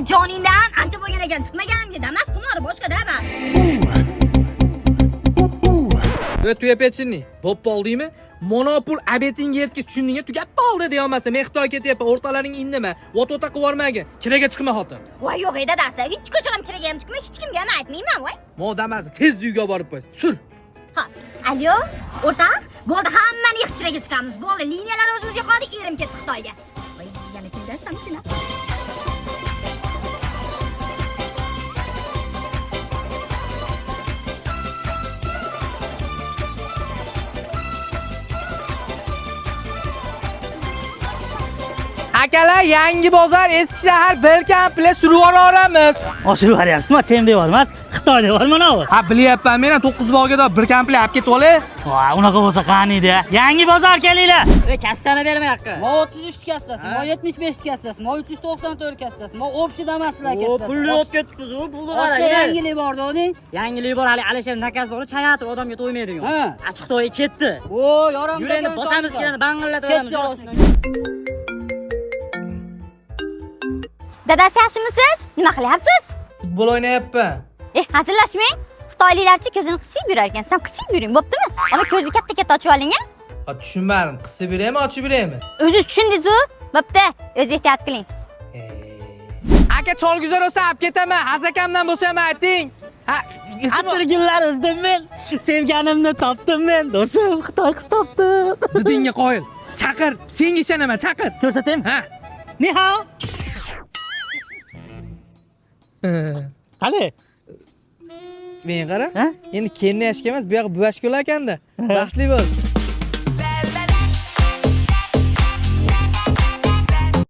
joningdan ancha bo'lgan ekan, chiqmaganimga damas tumori boshqa-da bor. O'tib pechini. Bo'p oldingmi? Monopol abetinga yetkaz tushundingmi? Tugab qoldi deya olmasa, men Xitoy ketyapman, o'rtalaring indama. Ot-o'ta qilib yormagin. Kiraga chiqma xotin. Voy yo'q edi dadasi, hech qachon ham kiraga ham chiqmay, hech kimga ham aytmayman, voy. Mo damas tez uyga borib qo'y. Sur. Ha, alyo, o'rtoq, bo'ldi hammani ixtiraga chiqamiz. Bo'ldi, liniyalar o'zimizga qoldi, erim ketdi Xitoyga. Voy, yana keldasan-chi? Akalar, yangi bozor, eski shahar Belkample surib yuboramiz. Oshirib beryapsizmi? Chem devormas, Xitoy devorman ov. Ha, bilyapman, men 9 bog'ga bir kampli olib ketib olay. Voy, unaqa bo'lsa qaniydi? Yangi bozor kelinglar. Kassani bermay yoqqa. Mo 33 ta kassasi, mo 75 ta kassasi, mo 394 kassasi, mo общий damaslar kassasi. Pulni olib ketibsiz, u pulni Boshqa qarang. yangilik bor doding. Yangilik bor, hali Alisher nakaz bor, chayatib odamga to'ymaydigan. Ha. Xitoyga ketdi. O, yoram. Yurayni bosamiz kirani bangillatib Ketdi beramiz. Dadasi yaxshimisiz? Nima qilyapsiz? Futbol o'ynayapman. Hazillashmang. Xitoyliklarcha ko'zini qisib yurar ekan. Sen qisib yuring, bo'ptimi? Ama ko'zni katta-katta ochib oling, ha? Ha, tushunmadim. Qisib beraymi, ochib beraymi? O'zingiz tushundingiz-ku? Bo'pti, o'zingiz ehtiyot qiling. Aka cholguzar olsa olib ketaman. Hazakamdan bo'lsa ham ayting. Ha, Atirgullar o'zdim men. Sevganimni topdim men. Do'stim, Xitoy qiz topdim. didingga qoyil. Chaqir, senga ishonaman, chaqir. Ko'rsataymi? Ha. Ni hao. Qani? Men qara. Ha? Endi keyin yashga emas, bu yoq buvashko'lar ekanda. Baxtli bo'l.